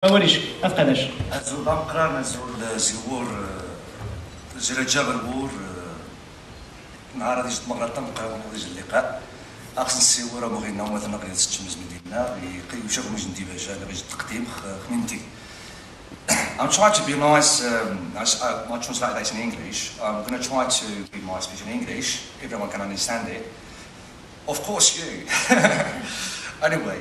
أوليش أفقدش. أزول بنقران أزول زيور زير جبل بور نهار هذه جت مرة تنقرا ونضيج اللقاء أقصد السيورة مغينا ومثلا قريت ستشمز مدينة يقيم شغل مجن ديباجة لغاية التقديم خمينتي. I'm trying to be nice, I'll translate that in English. I'm going to try to be my speech in English, everyone can understand it. Of course you. Anyway,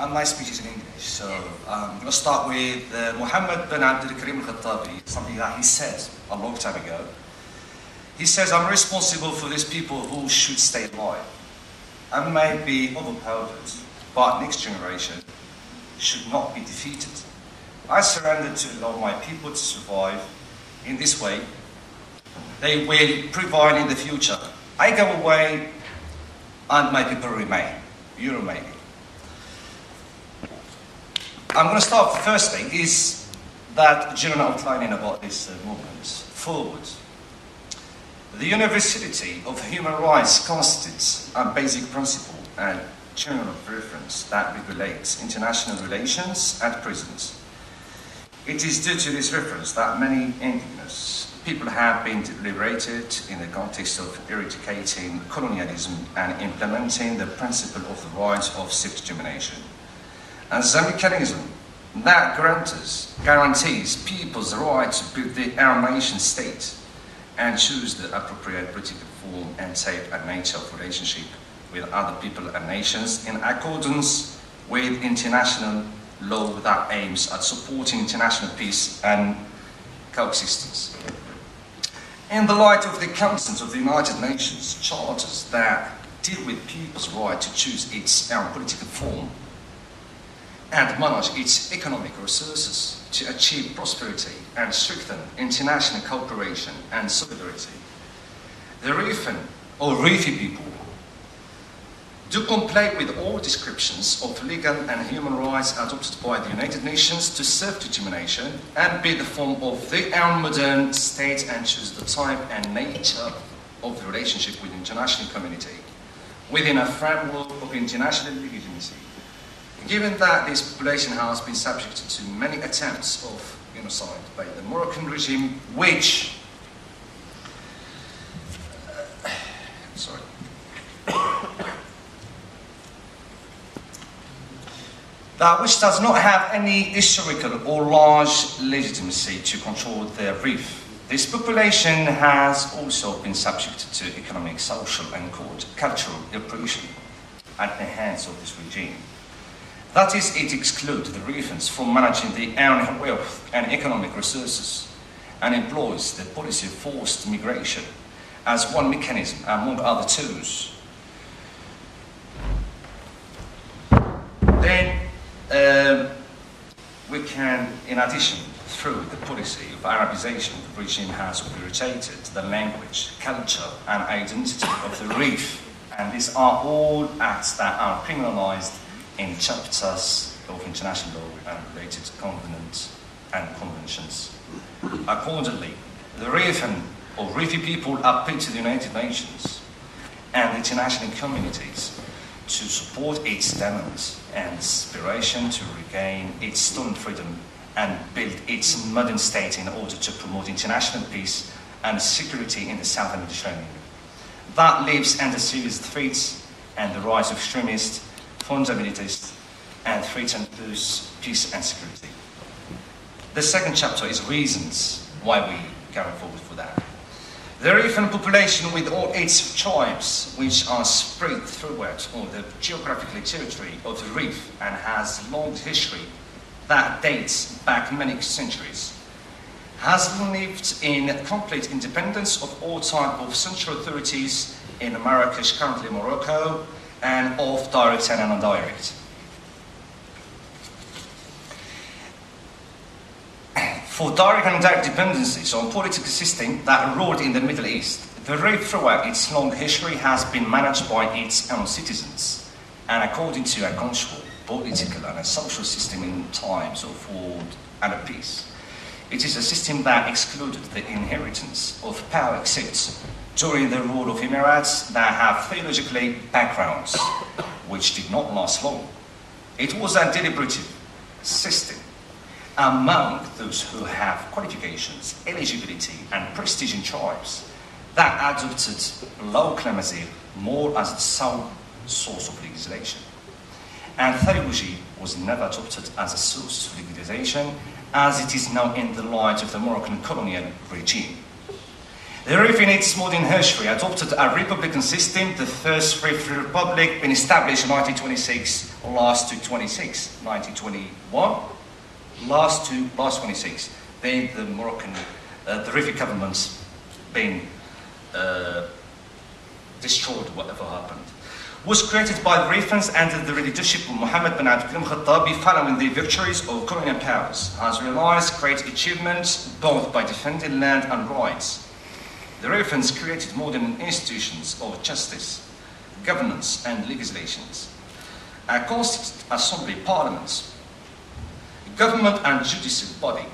my speech is in English, so I'm going to start with Muhammad bin Abdul Karim al-Khattabi, something that he said a long time ago. He says, I'm responsible for these people who should stay alive and may be overpowered, but next generation should not be defeated. I surrender to allow my people to survive. In this way, they will prevail in the future. I go away and my people remain. You remain. I'm going to start, the first thing is that general outlining about this movement. Forward. The universality of human rights constitutes a basic principle and general reference that regulates international relations at present. It is due to this reference that many indigenous people have been liberated in the context of eradicating colonialism and implementing the principle of the right of self-determination. As a mechanism that guarantees people's right to build their own nation state and choose the appropriate political form and type and nature of relationship with other people and nations in accordance with international law that aims at supporting international peace and coexistence. In the light of the content of the United Nations charters that deal with people's right to choose its own political form and manage its economic resources to achieve prosperity and strengthen international cooperation and solidarity, the Rifan or Rifi people do comply with all descriptions of legal and human rights adopted by the United Nations to self-determination and be the form of their own modern state and choose the type and nature of the relationship with the international community within a framework of international legitimacy. Given that this population has been subjected to many attempts of genocide by the Moroccan regime, which which does not have any historical or large legitimacy to control the reef. This population has also been subjected to economic, social and cultural oppression at the hands of this regime. That is, it excludes the reefers from managing their own wealth and economic resources and employs the policy of forced migration as one mechanism among other tools. Then we can, in addition, through the policy of Arabization, the regime has obliterated the language, culture and identity of the reef, and these are all acts that are criminalized in chapters of international law and related covenants and conventions. Accordingly, the Rifan or Rifi people appeal to the United Nations and the international communities to support its demands and aspiration to regain its stolen freedom and build its modern state in order to promote international peace and security in the southern Mediterranean. That lives under serious threats and the rise of extremists, fundamentalists, and threaten peace and security. The second chapter is reasons why we go forward for that. The Rifan population with all its tribes, which are spread throughout all the geographical territory of the reef and has long history that dates back many centuries, has lived in complete independence of all types of central authorities in Marrakesh, currently Morocco, and of direct and indirect. For direct and indirect dependencies on political system that ruled in the Middle East, the reef throughout its long history has been managed by its own citizens, and according to a control, political and a social system in times of war and peace. It is a system that excluded the inheritance of power except during the rule of emirates that have theologically backgrounds, which did not last long. It was a deliberative system among those who have qualifications, eligibility, and prestige in tribes that adopted law clemency more as the sole source of legislation. And theology was never adopted as a source of legalization, as it is now in the light of the Moroccan colonial regime. The Rif in its modern history adopted a republican system, the first Rif Republic being established in 1926, last to 26, 1921, last 26. Then the Moroccan, the Rif government being destroyed, whatever happened. Was created by the Rifans under the leadership of Mohammed bin Abdul Khattabi following the victories of colonial powers, has realized great achievements both by defending land and rights. The Rifans created modern institutions of justice, governance and legislations, a constituted assembly parliaments, government and judicial body,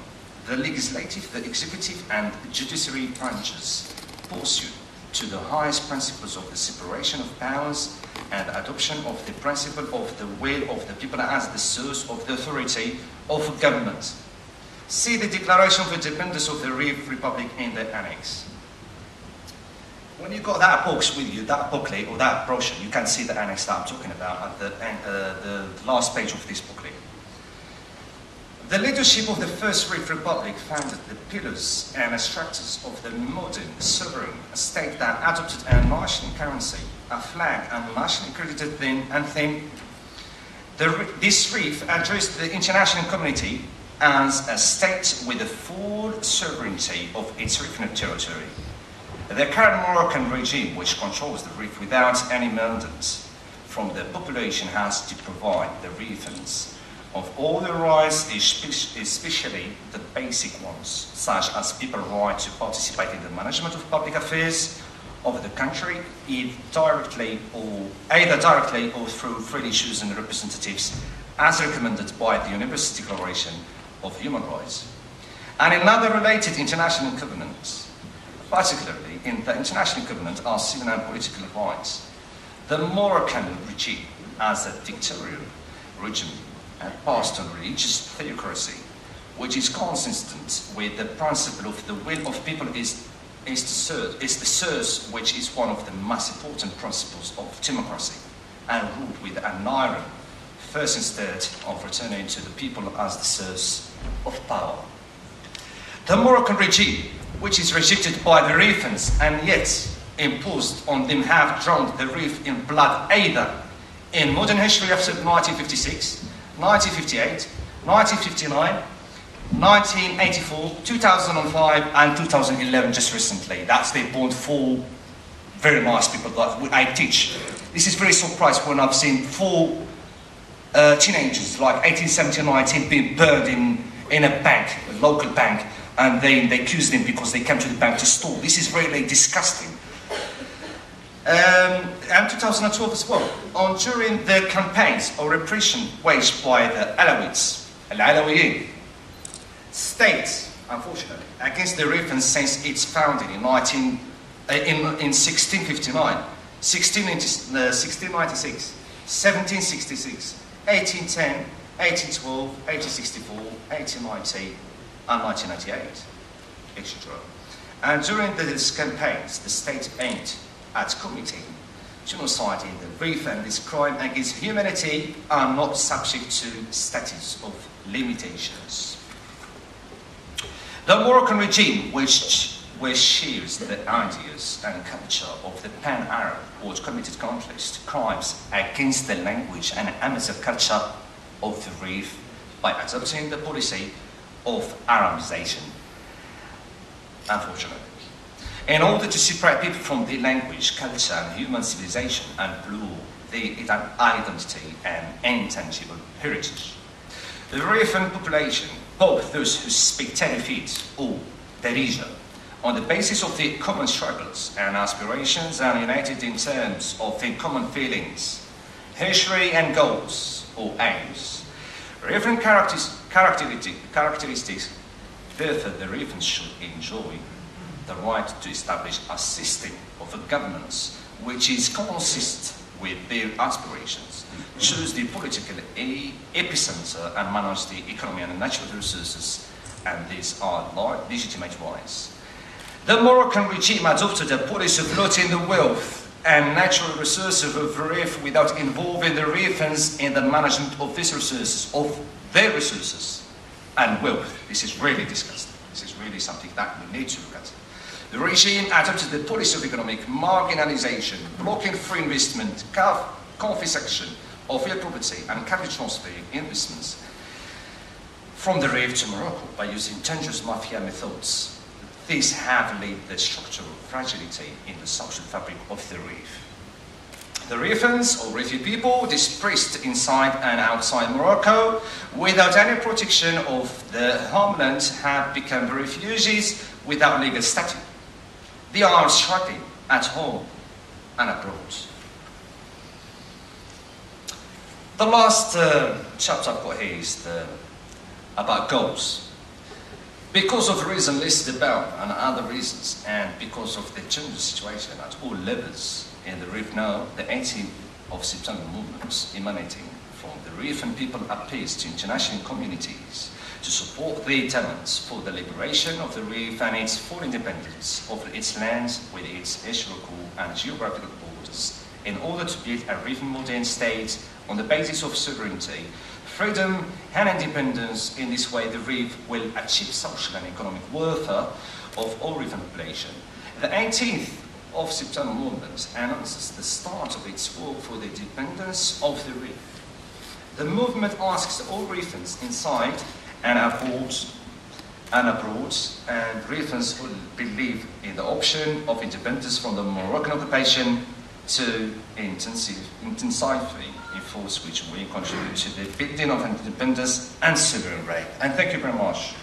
the legislative, the executive and judiciary branches pursued to the highest principles of the separation of powers and adoption of the principle of the will of the people as the source of the authority of government. See the Declaration of Independence of the Rif Republic in the annex. When you got that box with you, that booklet or that brochure, you can see the annex that I'm talking about at the last page of this booklet. The leadership of the First Rif Republic founded the pillars and structures of the modern sovereign state that adopted a national currency, a flag, and nationally credited anthem. This Rif addressed the international community as a state with the full sovereignty of its Rifan territory. The current Moroccan regime, which controls the Rif without any mandate from the population, has to provide the Rifans of all the rights, especially the basic ones, such as people's right to participate in the management of public affairs of the country, either directly or through freely chosen representatives, as recommended by the Universal Declaration of Human Rights. And in other related international covenants, particularly in the international covenant are civil and political rights. The Moroccan regime, as a dictatorial regime, passed on religious theocracy, which is consistent with the principle of the will of people is the source, which is one of the most important principles of democracy, and ruled with an iron first instead of returning to the people as the source of power. The Moroccan regime, which is rejected by the Rifans and yet imposed on them, have drowned the Rif in blood either in modern history after 1956, 1958, 1959, 1984, 2005 and 2011 just recently. That's the point for very nice people that I teach. This is very surprised when I've seen 4 teenagers like 18, 17, 19 being burned in a bank, a local bank, and they accuse them because they came to the bank to steal. This is really disgusting. And 2012 as well, during the campaigns of repression waged by the Alawites, Al-Alawiyin, state, unfortunately, against the Rifans since its founding in 1659, 1696, 1766, 1810, 1812, 1864, 1890, and 1998, etc. And during these campaigns, the state aimed at committing genocide in the Rif, and this crime against humanity are not subject to statutes of limitations. The Moroccan regime, which shares the ideas and culture of the pan-Arab, or committed countless crimes against the language and Amazigh culture of the Rif by adopting the policy of Arabization, unfortunately, in order to separate people from their language, culture, and human civilization and blur their identity and intangible heritage. The Rifan population, both those who speak Tenefit or Darija, on the basis of their common struggles and aspirations, are united in terms of their common feelings, history, and goals or aims. Rifan characteristics, therefore the Rifans should enjoy the right to establish a system of governance which is consistent with their aspirations, choose the political epicenter and manage the economy and natural resources, and these are legitimate rights. The Moroccan regime adopted a policy of looting the wealth and natural resources of the reef without involving the reefers in the management of these resources, of their resources and wealth. This is really disgusting. This is really something that we need to look at. The regime adopted the policy of economic marginalization, blocking free investment, confiscation of real property and capital transferring investments from the reef to Morocco by using dangerous mafia methods. These have led to structural fragility in the social fabric of the reef. The reefers, or reefy people, dispersed inside and outside Morocco without any protection of the homeland, have become refugees without legal status. They are struggling at home and abroad. The last chapter I've got here is about goals. Because of the reason listed above and other reasons, and because of the changing situation at all levels in the reef now, the 18th of September movements emanating from the reef and people appeals to international communities to support their demands for the liberation of the reef and its full independence of its lands with its historical and geographical borders in order to build a reef modern state on the basis of sovereignty, freedom and independence. In this way, the reef will achieve social and economic welfare of all reef population. The 18th of September movement announces the start of its work for the independence of the reef. The movement asks all reefers inside and abroad, and reefers who believe in the option of independence from the Moroccan occupation to intensify efforts which will contribute to the building of independence and sovereign right. And thank you very much.